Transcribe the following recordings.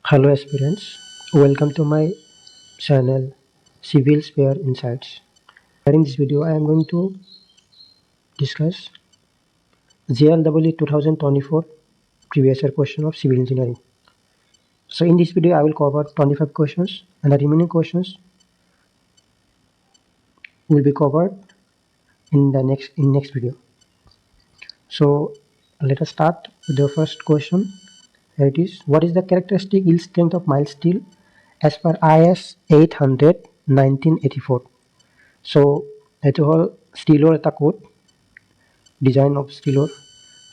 Hello aspirants, welcome to my channel Civil Sphere Insights. In this video I am going to discuss JLEE 2024 previous year question of civil engineering. So in this video I will cover 25 questions and the remaining questions will be covered in the next video. So let us start with the first question. Here it is. What is the characteristic yield strength of mild steel as per IS 800 1984? So এইটো হ'ল ষ্টিলৰ এটা code design of ষ্টিলৰ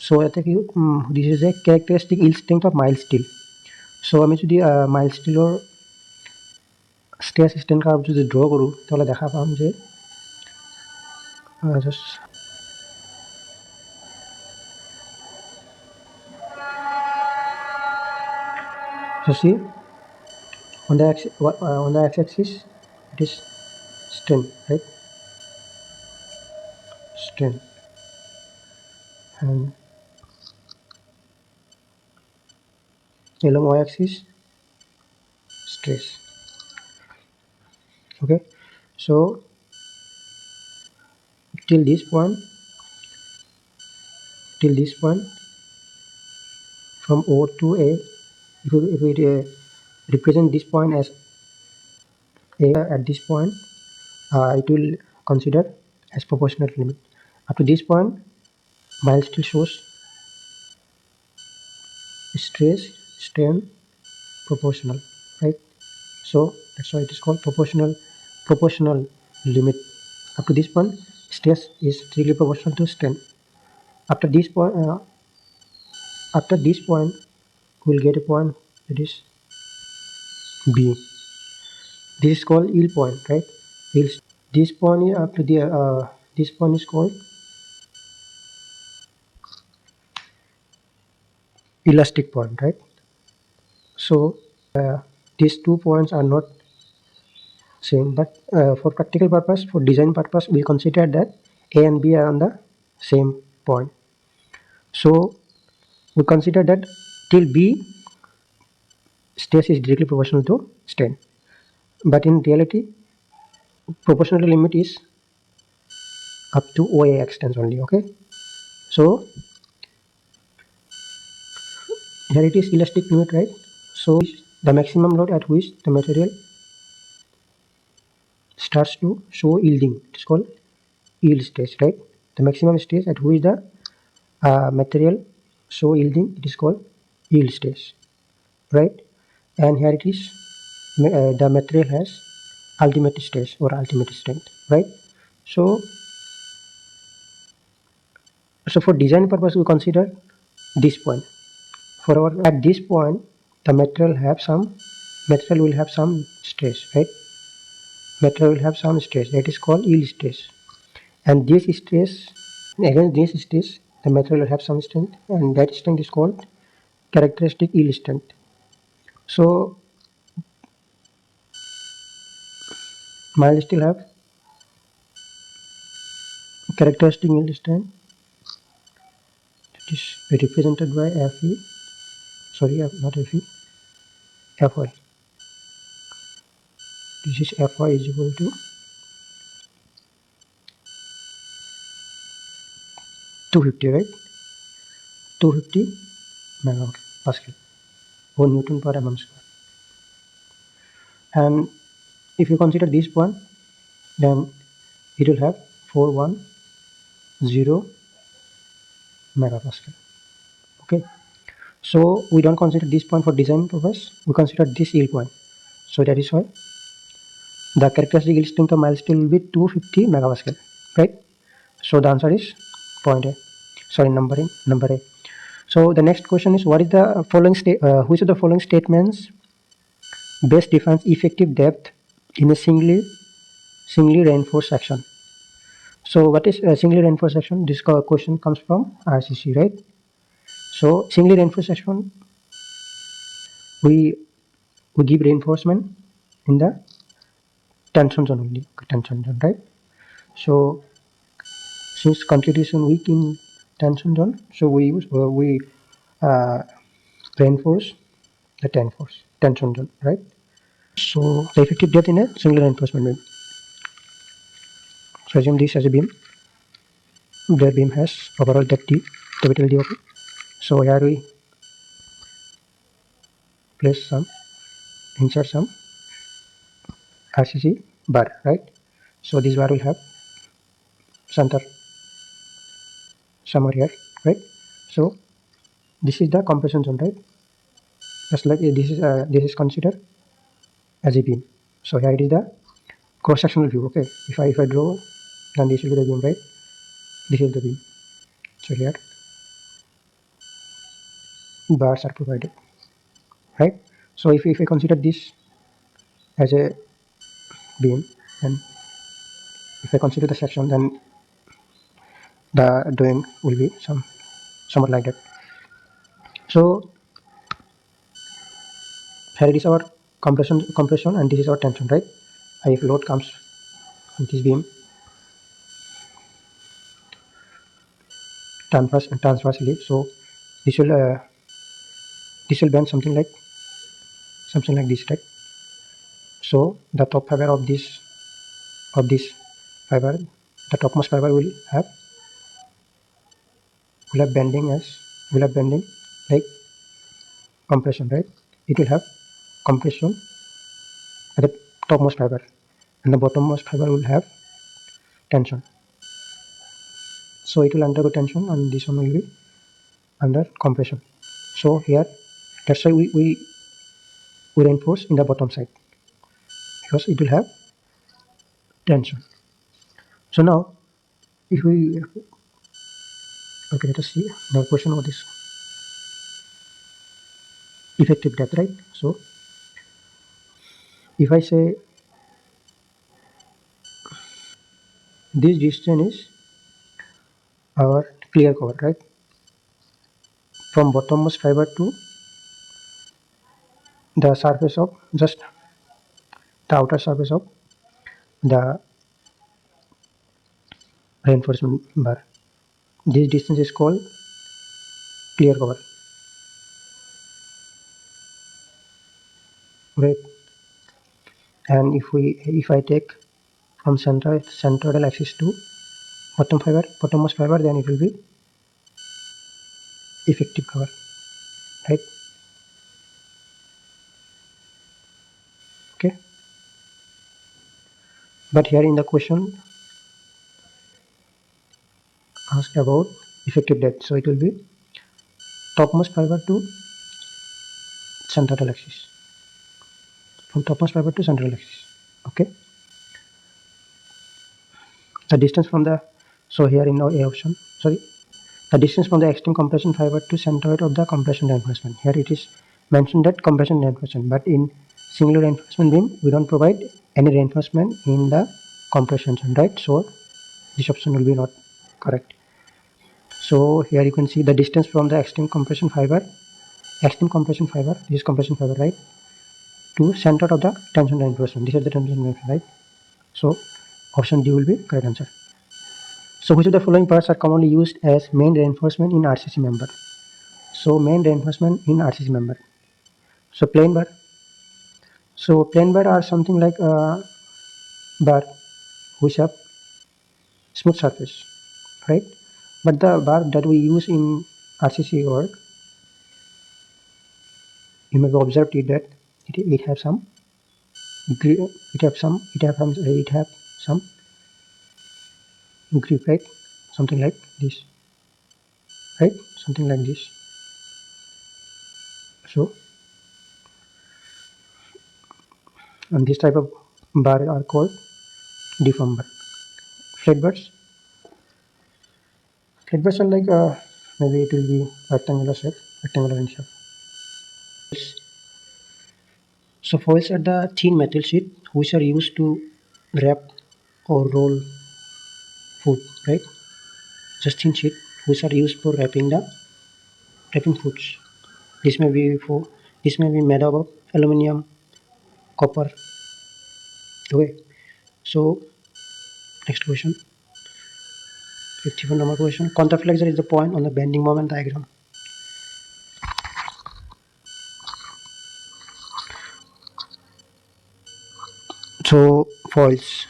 চ' ইয়াতে কি সুধিছে যে characteristic yield strength of mild steel চ' আমি যদি মাইল্ড ষ্টিলৰ ষ্ট্ৰেছ ষ্ট্ৰেন কাৰ্ভ যদি ড্ৰ কৰোঁ তেতিয়াহ'লে দেখা পাম যে just so see on the x-axis it is strain, right? Strain. And along y-axis stress. Okay, so till this point from O to A, if we represent this point as A at this point, it will consider as proportional limit. Up to this point, mild steel shows stress, strain, proportional, right? So that's why it is called proportional limit. Up to this point, stress is strictly proportional to strain. After this point, we'll get a point that is B. This is called yield point, right? This point is up to the this point is called elastic point, right? So these 2 points are not same, but for practical purpose, for design purpose, we consider that A and B are on the same point. So we consider that till B, stress is directly proportional to strain, but in reality proportional limit is up to OA extents only. Okay, so here it is elastic limit, right? So the maximum load at which the material starts to show yielding, it is called yield stress, right? The maximum stress at which the material show yielding, it is called yield stress, right? And here it is the material has ultimate stress or ultimate strength, right? So for design purpose we consider this point. For our at this point the material will have some stress, right? Material will have some stress, that is called yield stress. And this stress, against this stress, the material will have some strength, and that strength is called characteristic yield strength. So mild steel have characteristic yield strength that is represented by Fe, sorry, not Fe, Fy. This is Fy is equal to 250, right? 250 megapascal or Newton per mm square. And if you consider this point, then it will have 410 megapascal. Okay, so we don't consider this point for design purpose, we consider this yield point. So that is why the characteristic yield strength of mild steel will be 250 megapascal, right? So the answer is point A, sorry, number A. So the next question is, what is the following which of the following statements best defines effective depth in a singly reinforced section? So what is a singly reinforced section? This question comes from RCC, right? So singly reinforced section, we give reinforcement in the tension zone only, tension zone, right? So since constitution weak in tension zone, so we use reinforce the tension zone, right? So the effective depth in a singular reinforcement beam. So assume this as a beam. The beam has overall depth D, capital D. Okay. So here we place some, insert some RCC bar, right? So this bar will have center somewhere here, right? So this is the compression zone, right? Just like this is considered as a beam. So here it is the cross-sectional view. Okay, if I draw, then this will be the beam, right? This is the beam. So here bars are provided, right? So if I consider this as a beam, and if I consider the section, then the drawing will be somewhat like that. So here it is our compression, and this is our tension, right? And if load comes on this beam transversely, so this will uh, this will bend something like this, right? So the top fiber of this fiber, the topmost fiber will have bending like compression, right? It will have compression at the topmost fiber, and the bottommost fiber will have tension. So it will undergo tension, and this one will be under compression. So here, that's why we reinforce in the bottom side, because it will have tension. So now, if we okay, let us see now question about this effective depth, right? So if I say this distance is our clear cover, right? From bottommost fiber to the surface of just the outer surface of the reinforcement bar. This distance is called clear cover, right? And if I take from central axis to bottommost fiber, then it will be effective cover, right? Okay. But here in the question asked about effective depth, so it will be topmost fiber to central axis, from topmost fiber to central axis. Okay. The distance from the so here in our A option, sorry, the distance from the extreme compression fiber to centroid of the compression reinforcement. Here it is mentioned that compression reinforcement, but in singular reinforcement beam we don't provide any reinforcement in the compression zone, right? So this option will be not correct. So here you can see the distance from the extreme compression fiber, this is compression fiber, right, to center of the tension reinforcement. This is the tension reinforcement, right? So option D will be correct answer. So which of the following parts are commonly used as main reinforcement in RCC member? So main reinforcement in RCC member. So plain bar. So plain bar are something like a bar which have smooth surface, right? But the bar that we use in RCC work, you may have observed it that it have some it have some grip, right? Something like this, right? Something like this. So and this type of bar are called deform bar. Flat bars. Flat bars are like maybe it will be rectangular in shape. So foils are the thin metal sheet which are used to wrap or roll food, right? Just thin sheet which are used for wrapping foods. This may be for this may be made up of aluminum, copper. Okay. So next question, 51 number question. Counterflexor is the point on the bending moment diagram. So false.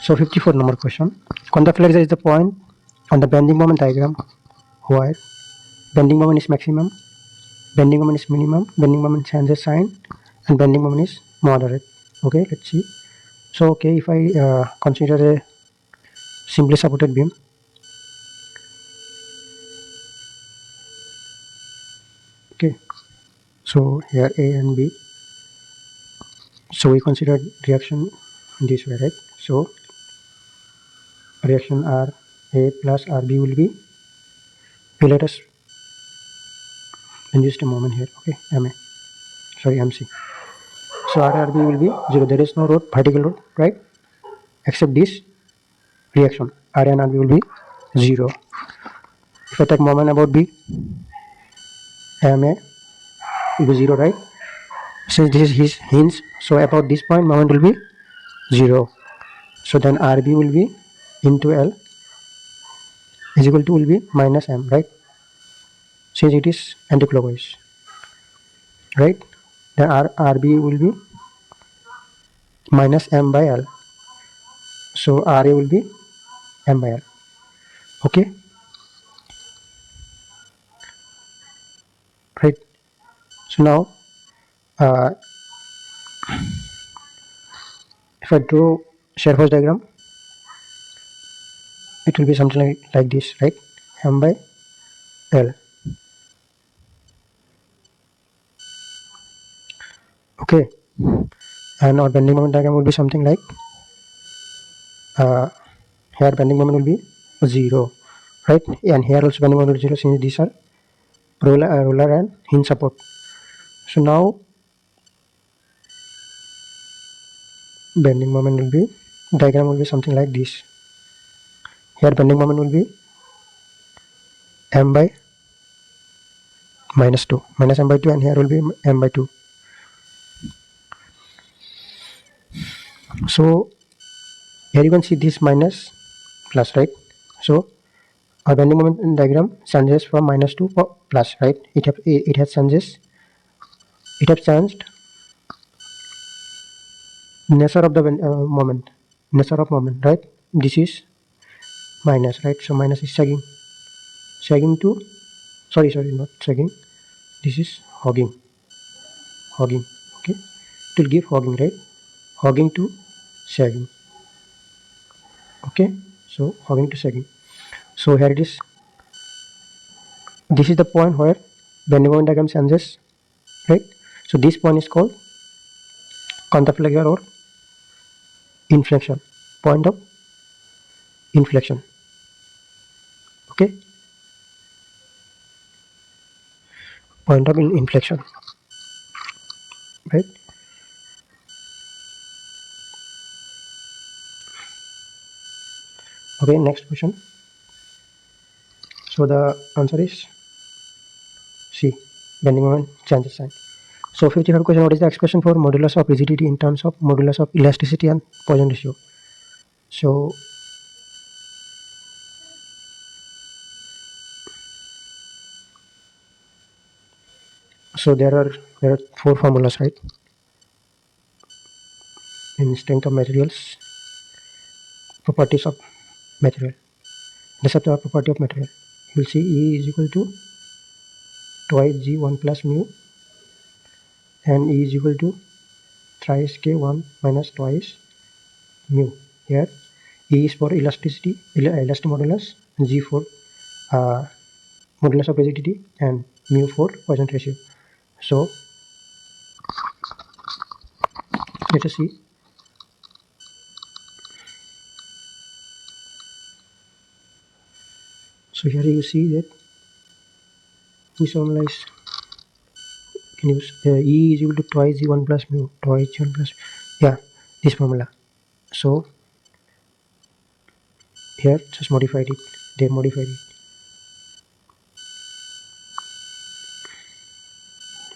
So 54 number question. Contraflex is the point on the bending moment diagram where bending moment is maximum, bending moment is minimum, bending moment changes sign, and bending moment is moderate. Okay, let's see. So okay, if I consider a simply supported beam, okay, so here A and B, so we consider reaction this way, right? So reaction R A plus RB will be, let us induce a moment here, okay, MC. So RRB will be 0. There is no road, vertical road, right? Except this reaction, R and RB will be 0. If I take moment about B, MA will be 0, right? Since this is his hinge, so about this point moment will be 0. So then RB will be into L is equal to will be minus M, right? Since it is anticlockwise, right? Then RB will be minus M by L. So RA will be M by L. Okay, right? So now if I draw shear force diagram, it will be something like this, right? M by L. Okay, and our bending moment diagram will be something like here bending moment will be 0, right? And here also bending moment will be 0 since these are roller and hinge support. So now bending moment will be, diagram will be something like this. Here bending moment will be M by minus 2, minus M by 2, and here will be M by 2. So here you can see this minus plus, right? So our bending moment diagram changes from minus to plus, right? It has changes. It has changed nature of the moment, right? This is minus, right? So minus is sagging to, sorry, not sagging. This is hogging. Okay. It will give hogging, right? Hogging to sagging. Okay. So hogging to sagging. So here it is. This is the point where bending moment diagram changes, right? So this point is called contraflexion or inflection, point of inflection. Okay, point of inflection, right? Okay, next question. So the answer is C, bending moment changes sign. So 55 question, what is the expression for modulus of rigidity in terms of modulus of elasticity and Poisson ratio? So there are four formulas, right? In strength of materials, properties of material, deceptive property of material. You will see E is equal to twice G1 plus mu, and E is equal to thrice K1 minus twice mu. Here E is for elasticity, elastic modulus, G for uh, modulus of rigidity, and mu for Poisson ratio. So let us see. So here you see that this formula is, can use E is equal to twice G1 plus mu, twice G1 plus, yeah, this formula. So here just modified it, they modified it.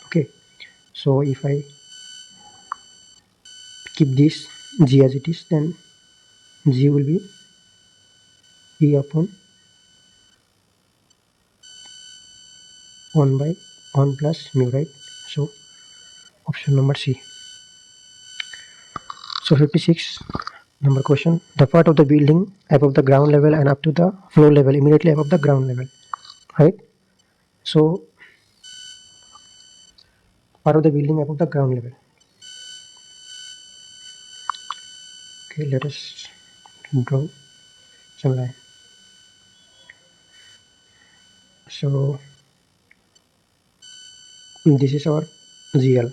Okay, so if I keep this G as it is, then G will be E upon 1 by 1 plus mu, right? So Option number C. So 56 number question. The part of the building above the ground level and up to the floor level, immediately above the ground level, right? So part of the building above the ground level. Okay, let us draw some line. So this is our GL,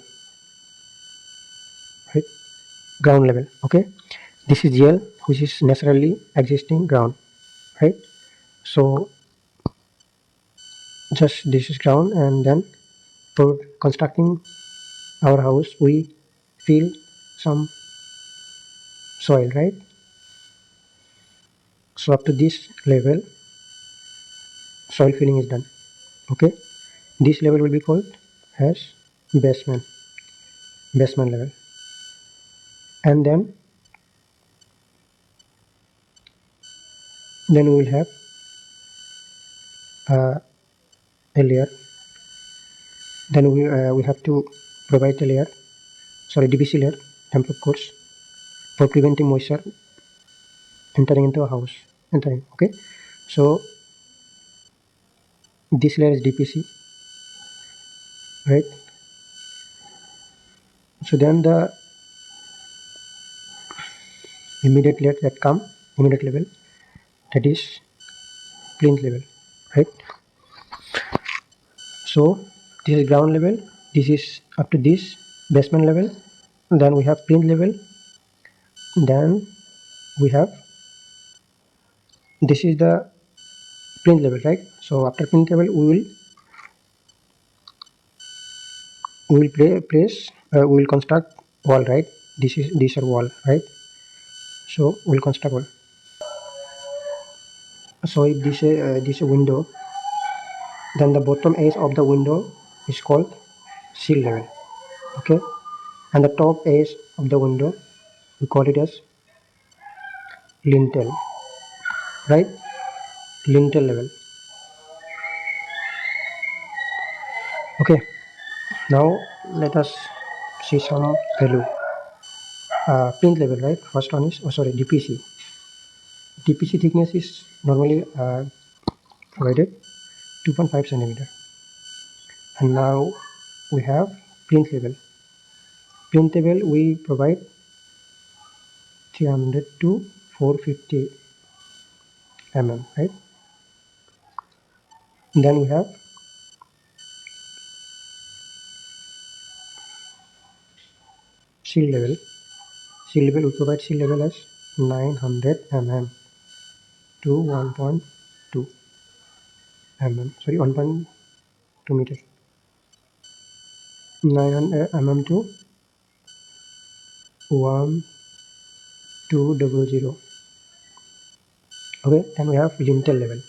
right? Ground level. Okay, this is GL, which is naturally existing ground, right? So just this is ground, and then for constructing our house we fill some soil, right? So up to this level soil filling is done. Okay, this level will be called as basement level, and then we will have a layer. Then we have to provide a layer, sorry, DPC layer, temporary course, for preventing moisture entering into a house. Okay, so this layer is DPC, right? So then the immediate layer that come, immediate level, that is plinth level, right? So this is ground level, this is up to this basement level, then we have plinth level, then we have, this is the plinth level, right? So after plinth level we will place we will construct wall, right? This are wall, right? So we'll construct wall. So if this a window, then the bottom edge of the window is called sill level. Okay, and the top edge of the window we call it as lintel, right? Lintel level. Okay, now let us see some value. Plinth level, right? First one is, oh sorry, DPC. DPC thickness is normally provided 2.5 centimeter, and now we have plinth level. Plinth level we provide 300 to 450 mm, right? Then we have sill level. Sill level we provide sill level as 900 mm to 1.2 mm. Sorry, 1.2 meter. 900 mm to 1200. Okay, then we have lintel level.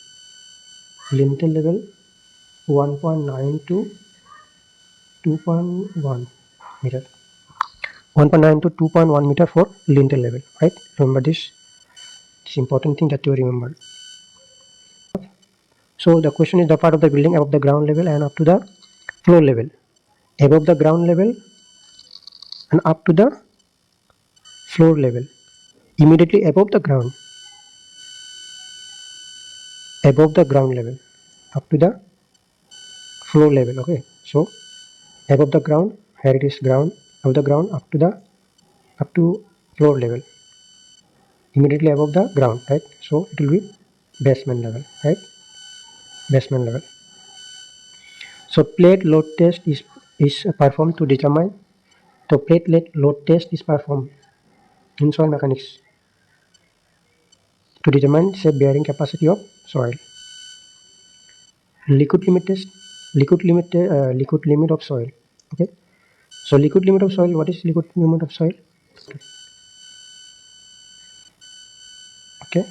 Lintel level 1.9 to 2.1 meter. 1.9 to 2.1 meter for lintel level, right? Remember this important thing that you remember. So the question is the part of the building above the ground level and up to the floor level. Above the ground level and up to the floor level. Immediately above the ground. Above the ground level. Up to the floor level. Okay. So above the ground, here it is ground, above the ground up to floor level. Immediately above the ground, right? So it will be basement level, right? Basement level. So plate load test is performed to determine, the plate load test is performed in soil mechanics to determine say bearing capacity of soil. Liquid limit test, liquid limit of soil. Okay, so liquid limit of soil, what is liquid limit of soil? Okay,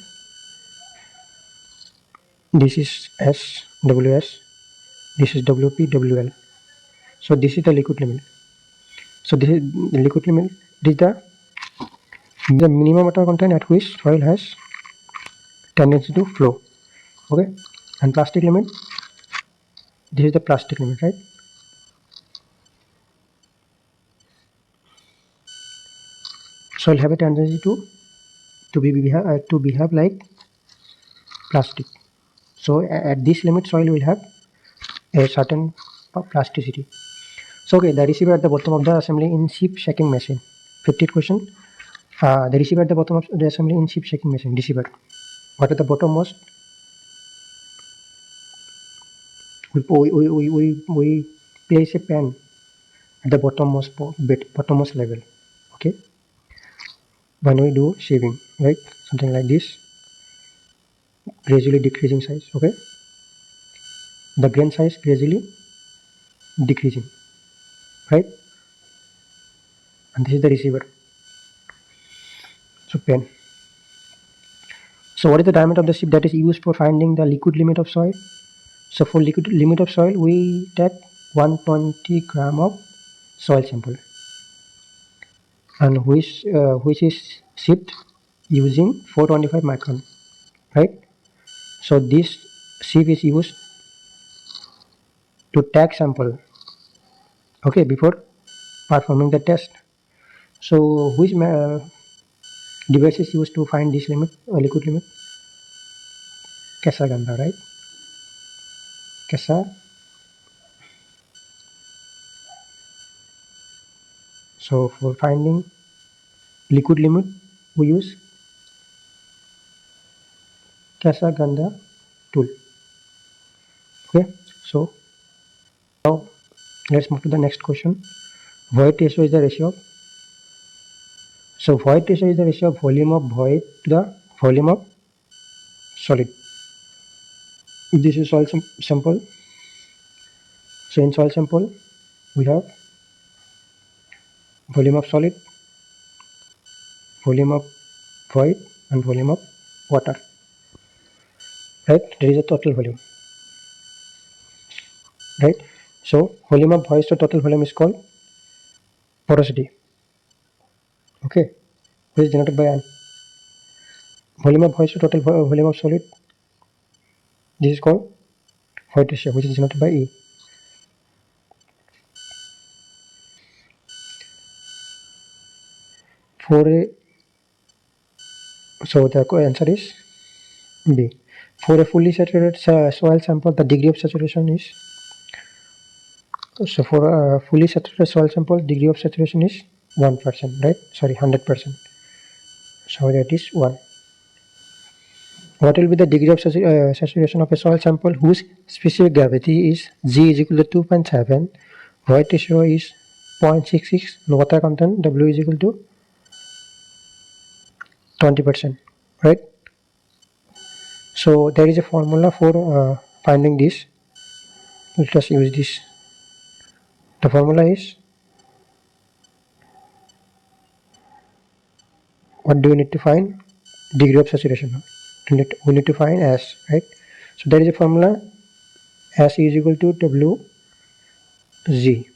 this is SWS, this is WPWL. So this is the liquid limit. So this is the liquid limit. This is the minimum water content at which soil has tendency to flow. Okay, and plastic limit, this is the plastic limit, right? soil have a tendency to behave like plastic. So at this limit, soil will have a certain plasticity. So okay, the receiver at the bottom of the assembly in sheep shaking machine. 50th question. The receiver at the bottom of the assembly in sheep shaking machine. Receiver. What are the bottommost? We place a pen at the bottommost level. Okay. When we do shaving, right? Something like this. Gradually decreasing size. Okay. The grain size gradually decreasing. Right. And this is the receiver. So pen. So what is the diameter of the sheet that is used for finding the liquid limit of soil? So for liquid limit of soil, we take 120 gram of soil sample, and which is shipped using 425 micron, right? So this sieve is used to take sample, okay, before performing the test. So which device is used to find this limit or liquid limit? Kasaganda, right? Kasa. So for finding liquid limit, we use Kasaganda tool. Okay, so now let's move to the next question. Void ratio is the ratio of, so void ratio is the ratio of volume of void to the volume of solid. If this is soil sample, so in soil sample we have volume of solid, volume of void, and volume of water, right? There is a total volume, right? So volume of void to total volume is called porosity, okay, which is denoted by N. Volume of void to total volume of solid, this is called void ratio, which is denoted by E. For a, so the answer is B. For a fully saturated soil sample, the degree of saturation is, so for a fully saturated soil sample, degree of saturation is 1%, right? Sorry, 100%. So that is 1. What will be the degree of saturation of a soil sample whose specific gravity is G is equal to 2.7, void ratio is 0.66, and water content W is equal to 20%, right? So there is a formula for finding this. Let us use this. The formula is, what do we need to find? Degree of saturation. We need to find S, right? So there is a formula, S is equal to WG.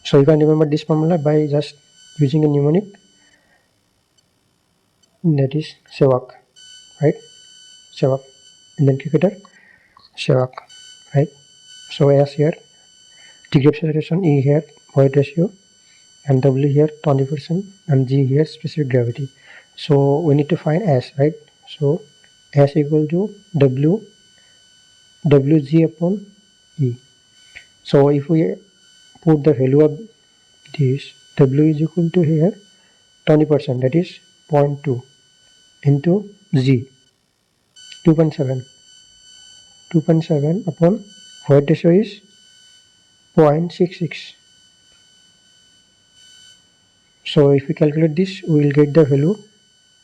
So you can remember this formula by just using a mnemonic, that is Sevak, right? Sevak, Indian cricketer, Sevak, right? So S here, degree of saturation, E here, void ratio, and W here 20%, and G here specific gravity. So we need to find S, right? So S equal to WG upon E. So if we put the value of this, W is equal to here 20%, that is 0.2 into Z 2.7. 2.7 upon void ratio is 0.66. So if we calculate this, we will get the value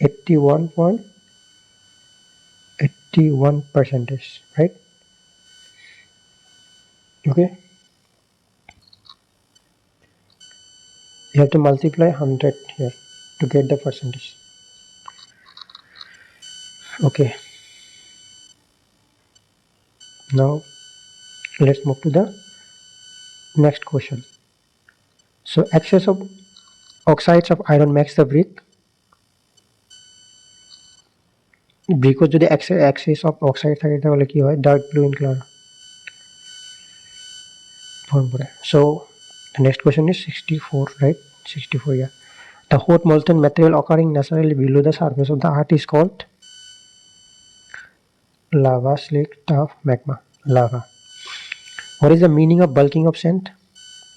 81.81%, right? Okay. You have to multiply 100 here to get the percentage. Okay. Now let's move to the next question. So excess of oxides of iron makes the brick যদি excess of oxide থাকে তাহলে কি হয়, dark blue in color form করে. So the next question is 64, right? 64, yeah. The hot molten material occurring naturally below the surface of the earth is called lava, slake, tuff, magma. Lava. What is the meaning of bulking of sand?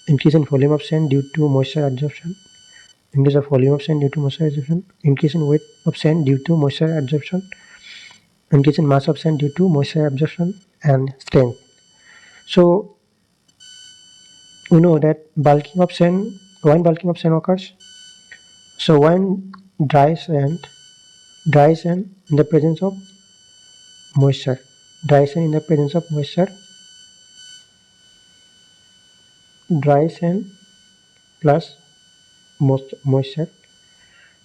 Increase in volume of sand due to moisture absorption. Increase of volume of sand due to moisture absorption. Increase in weight of sand due to moisture absorption. Increase in mass of sand due to moisture absorption and strength. So we know that bulking of sand, when bulking of sand occurs, so when dry sand in the presence of moisture, dry sand in the presence of moisture, dry sand plus moisture.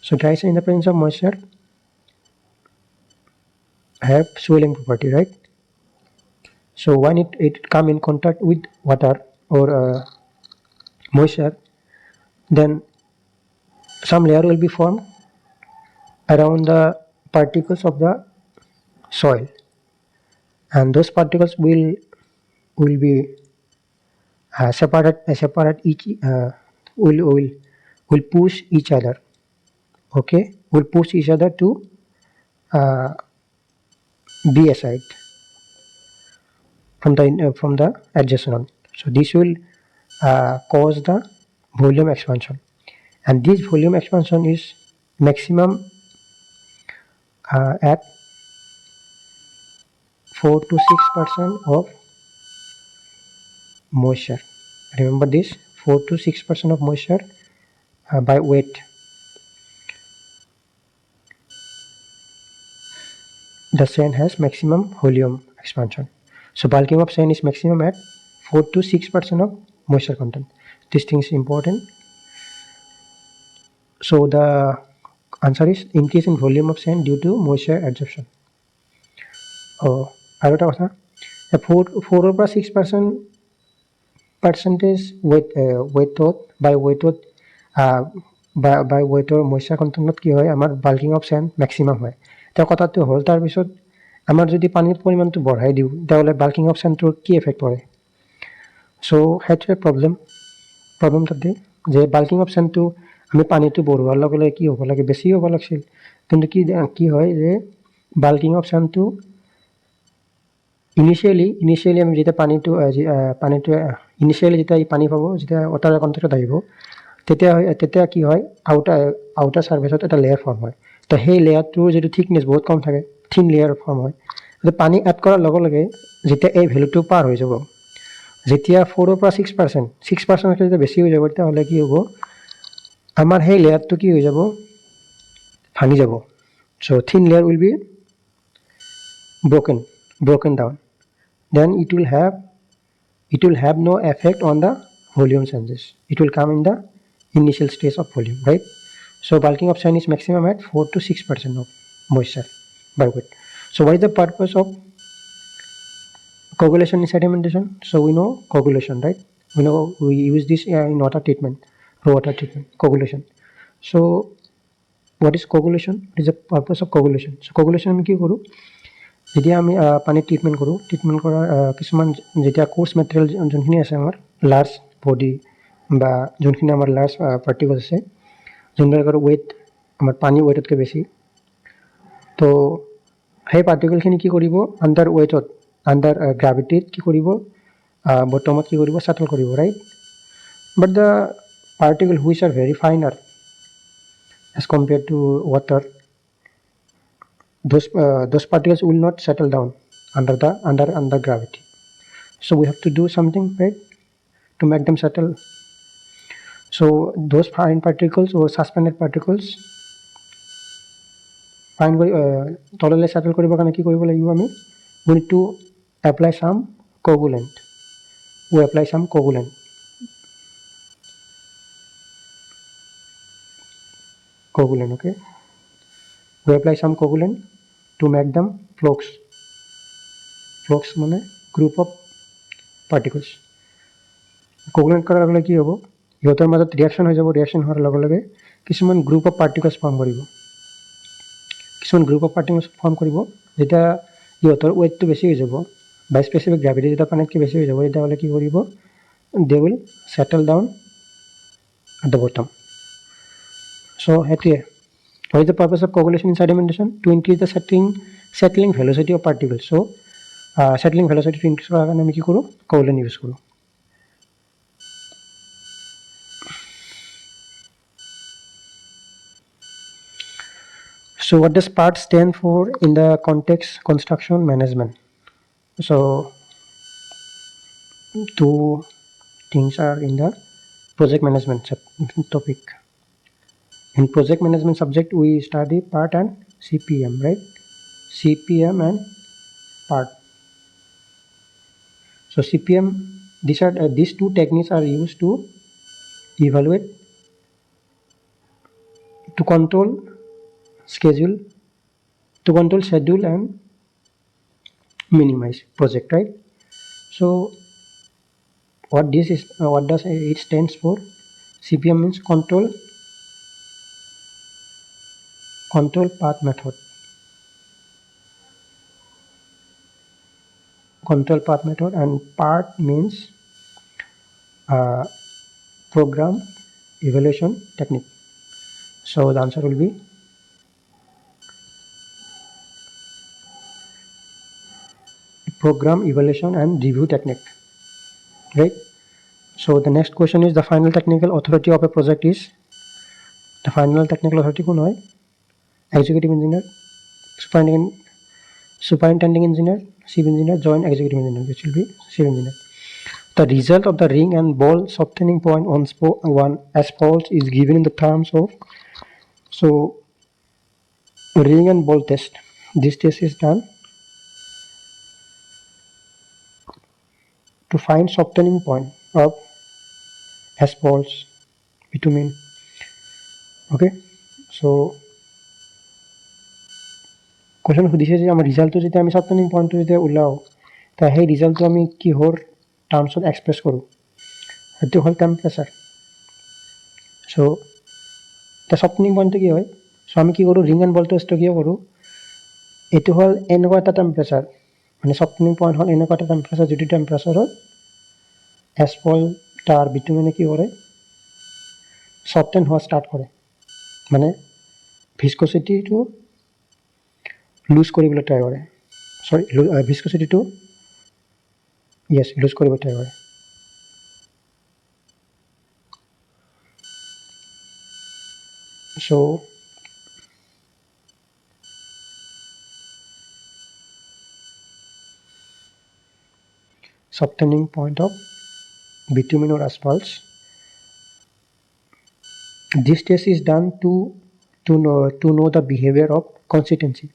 So dry sand in the presence of moisture have swelling property, right? So when it come in contact with water or moisture, then some layer will be formed around the particles of the soil, and those particles will be separate each will push each other. Okay, will push each other to uh, be aside from the adjacent one. So this will cause the volume expansion, and this volume expansion is maximum at 4 to 6% of moisture. Remember this, 4 to 6% of moisture by weight. The sand has maximum volume expansion. So bulking of sand is maximum at 4 to 6% of moisture content. This thing is important. So the answer is increase in volume of sand due to moisture absorption. আর একটা কথা, 4 বা 6% percentage weight by weightor moisture content কি হয় আমাৰ bulking of sand maximum হয়। এতিয়া কথাটো হ'ল তাৰপিছত আমাৰ যদি পানীৰ পৰিমাণটো বঢ়াই দিওঁ তেতিয়াহ'লে bulking of sandটোৰ কি এফেক্ট পৰে? চ' সেইটোৱে প্ৰব্লেম তাতে যে bulking of sandটো আমি পানীটো বঢ়োৱাৰ লগে লগে কি হ'ব লাগে, বেছি হ'ব লাগিছিল, কিন্তু কি হয় যে bulking of sandটো ইনিচিয়েলি আমি যেতিয়া পানীটো ইনিচিয়েলি যেতিয়া পানী পাব, যেতিয়া ৱাটাৰ কণ্টেক্টত আহিব, তেতিয়া কি হয় আউটাৰ ছাৰ্ফেচত এটা লেয়াৰ ফৰ্ম হয়। তো সেই লেয়াৰটোৰ যিটো থিকনেছ বহুত কম থাকে, থিন লেয়াৰ ফৰ্ম হয়। পানী এড কৰাৰ লগে লগে যেতিয়া এই ভেলুটো পাৰ হৈ যাব, যেতিয়া 4 পৰা 6% যেতিয়া বেছি হৈ যাব, তেতিয়াহ'লে কি হ'ব, আমাৰ সেই লেয়াৰটো কি হৈ যাব, ভাঙি যাব। চ' thin layer will be broken down. Then it will have no effect on the volume changes. It will come in the initial stage of volume, right? So bulking of sand is maximum at 4 to 6% of moisture by weight. So what is the purpose of coagulation in sedimentation? So we know coagulation, right? We use this in water treatment, water treatment, coagulation. So what is coagulation? What is the purpose of coagulation? So coagulation আমি কি কৰোঁ, যেতিয়া আমি পানী treatment কৰোঁ, treatment কৰাৰ কিছুমান যেতিয়া কোৰ্চ মেটেৰিয়েল যোনখিনি আছে আমাৰ লাৰ্জ বডি বা যোনখিনি আমাৰ লাৰ্জ পাৰ্টিকলছ আছে, যোনবিলাকৰ ৱেইট আমাৰ পানী ৱেইটতকৈ বেছি, তো সেই পাৰ্টিকলখিনি কি কৰিব, আণ্ডাৰ গ্ৰাভিটিত কি কৰিব, বটমত কি কৰিব, সেটল কৰিব, right? But the particle which are very finer as compare to water, those particles will not settle down under gravity. So we have to do something, right, to make them settle. So those fine particles or suspended particles fine tolale settle koribar karone ki koribo lagibo, ami we need to apply some coagulant. We apply some coagulant. Okay, we apply some coagulant to make them flux মানে group of particles. coagulant কৰাৰ লগে লগে কি হ'ব, ইহঁতৰ মাজত ৰিয়াকশ্যন হৈ যাব, ৰিয়াকশ্যন হোৱাৰ লগে লগে কিছুমান গ্ৰুপ অফ পাৰ্টিকলছ ফৰ্ম কৰিব, যেতিয়া ইহঁতৰ ৱেইটটো বেছি হৈ যাব বা স্পেচিফিক গ্ৰেভিটি যেতিয়া পানীতকৈ বেছি হৈ যাব, তেতিয়াহ'লে কি কৰিব, they will settle down at the bottom. So what is the purpose of coagulation in sedimentation? To increase the settling velocity of particles. So settling velocity to increase করার কারণে আমি কি করব? Coagulation use করব. So what does PART stand for in the context construction management? So two things are in the project management topic. In project management subject we study PART and CPM, right? CPM and PART. So CPM, these two techniques are used to evaluate, to control schedule and minimize project, right? So what does it stands for? CPM means control path method. Control path method. And PART means program evaluation technique. So the answer will be program evaluation and review technique, right? So the next question is, the final technical authority of a project is? The final technical authority কোন হয়? Executive engineer, superintending engineer, civil engineer, joint executive engineer, which will be civil engineer. The result of the ring and ball softening point on one asphalt is given in the terms of, so ring and ball test. This test is done to find softening point of asphalts bitumen. Okay, so question সুধিছে যে আমাৰ ৰিজাল্টটো যেতিয়া আমি সফটেনিং পইণ্টটো যেতিয়া ওলাও তা সেই ৰিজাল্টটো আমি কিহৰ টাৰ্মছত এক্সপ্ৰেছ কৰোঁ? সেইটো হ'ল টেম্পাৰেচাৰ. চ' এতিয়া সফটেনিং পইণ্টটো কি হয়? চ' আমি কি কৰোঁ, ৰিং এণ্ড বল টেষ্টটো কিয় কৰোঁ? এইটো হ'ল এনেকুৱা এটা টেম্পাৰেচাৰ, মানে সফটেনিং পইণ্ট হ'ল এনেকুৱা এটা টেম্পাৰেচাৰ যিটো টেম্পাৰেচাৰত এছফল্ট তাৰ বিটুমেনে কি কৰে, সফটেন হোৱা ষ্টাৰ্ট কৰে, মানে ভিস্কচিটিটো লুজ কৰিবলৈ ট্ৰাই কৰে. ভিস্কচিটিটো লুজ কৰিব ট্ৰাই কৰে. So softening point of bitumen or asphalts. This test is done to know the behavior of consistency.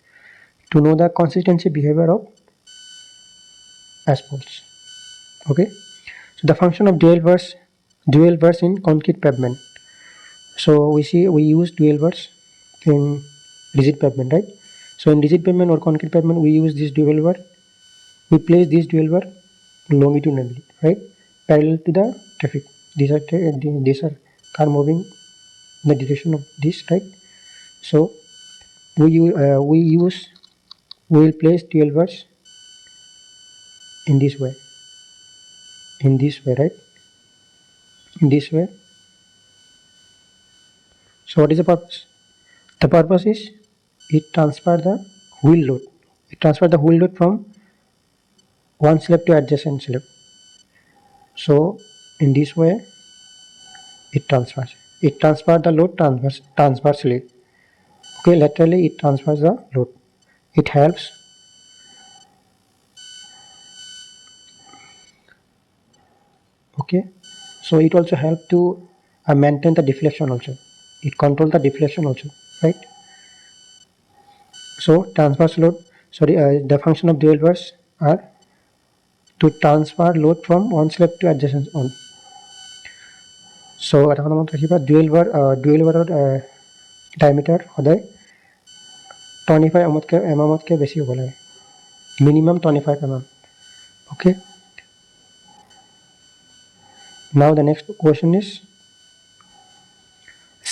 To know the consistency behavior of asphalts. Okay. So the function of dual verse in concrete pavement. So we use dual verse in rigid pavement, right? So in rigid pavement or concrete pavement we use this dual verse. We place this dual verse longitudinally, right, parallel to the traffic. These are car moving in the direction of this, right? So we will place dual verse in this way, right, in this way. So what is the purpose? The purpose is it transfer the wheel load. It transfer the wheel load from one slab to adjacent slab. So in this way it transfers the load transversely. Okay, laterally it transfers the load. It helps okay, so it also helps to maintain the deflection also. It controls the deflection also, right? So transverse load, the function of dual verse are to transfer load from one slab to adjacent one. So এটা কথা মনত ৰাখিবা, dual varyৰ diameter সদায় 25 mmতকৈ বেছি হ'ব লাগে, minimum 25 mm. Okay. Now the next question is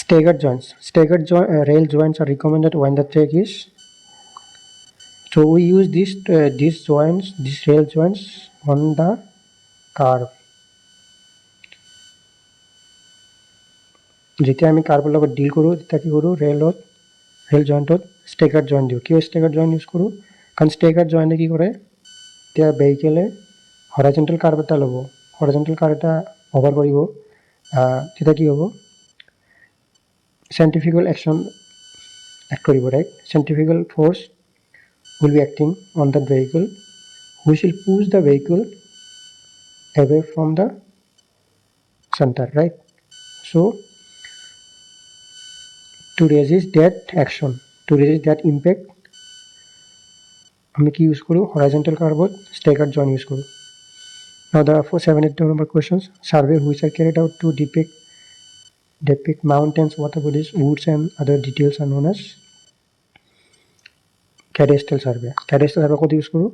staggered joints. Rail joints are recommended when the track is, so we use these rail joints on the curve. যেতিয়া আমি কাৰ্বৰ লগত ডিল কৰোঁ তেতিয়া কি কৰোঁ, ৰেল জইণ্টত ষ্টেকাৰ জইণ্ট দিওঁ। কিয় ষ্টেকাৰ জইণ্ট ইউজ কৰোঁ, কাৰণ ষ্টেকাৰ জইণ্টে কি কৰে, এতিয়া ভেহিকেলে হৰাইজণ্টেল কাৰ্ভ এটা ল'ব, হৰাইজণ্টেল কাৰ্ভ এটা অভাৰ কৰিব, তেতিয়া কি হ'ব, চেণ্ট্ৰিফিউগেল একশ্যন এক্ট কৰিব, right. Centrifugal force will be acting on that vehicle, which will push the vehicle away from the center, right? So to resist that action, to resist that impact, আমি কি use কৰোঁ, horizontal curve staggered joint use কৰোঁ. Now the 7-8 number questions, survey which are carried out to depict mountains, water bodies, woods and other details are known as cadastral survey. Cadastral survey ক'ত use কৰোঁ,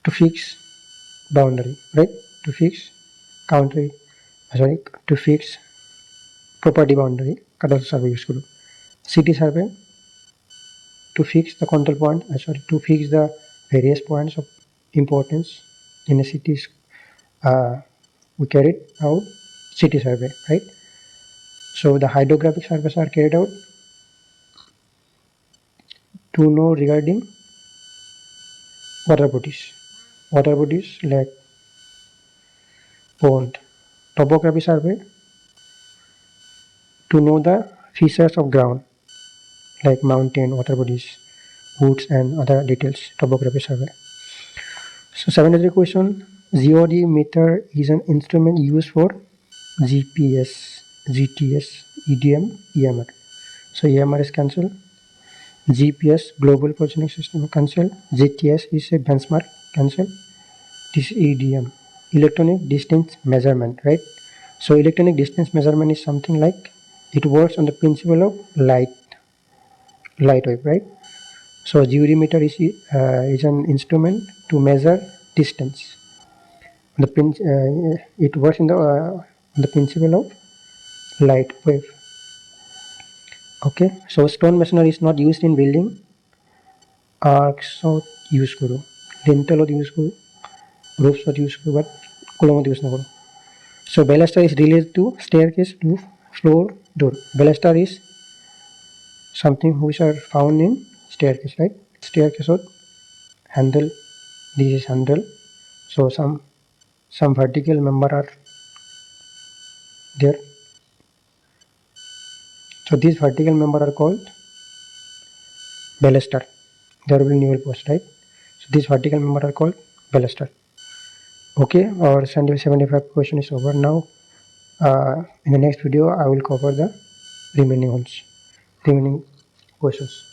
to fix boundary, right? To fix property boundary, cadastral survey use kuru. City survey to fix the control point, to fix the various points of importance in a city. We carried out city survey, right? So the hydrographic surveys are carried out to know regarding water bodies like pond. Topography survey to know the features of ground like mountain, water bodies, woods and other details. Topography survey. So 73 question, geode meter is an instrument used for GPS, GTS, EDM, EMR. So EMR is cancelled. GPS, global positioning system, cancelled. GTS is a benchmark, cancelled. This is EDM, electronic distance measurement, right? So electronic distance measurement is something like, it works on the principle of light wave, right? So geometer is an instrument to measure distance. It works on the principle of light wave. Okay, so stone masonry is not used in building. Arcs use kuru, lintel use kuru, roofs use kuru, but column use na kuru. So baluster is related to staircase, roof, floor, door. Baluster is something which are found in staircase, right? Staircase or handle, this is handle. So some vertical member are there. So these vertical member are called baluster. There will be newel post, right? So these vertical member are called baluster. Okay, our 75 question is over now. In the next video I will cover the remaining questions.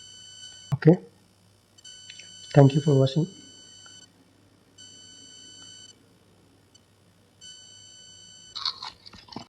Okay, thank you for watching.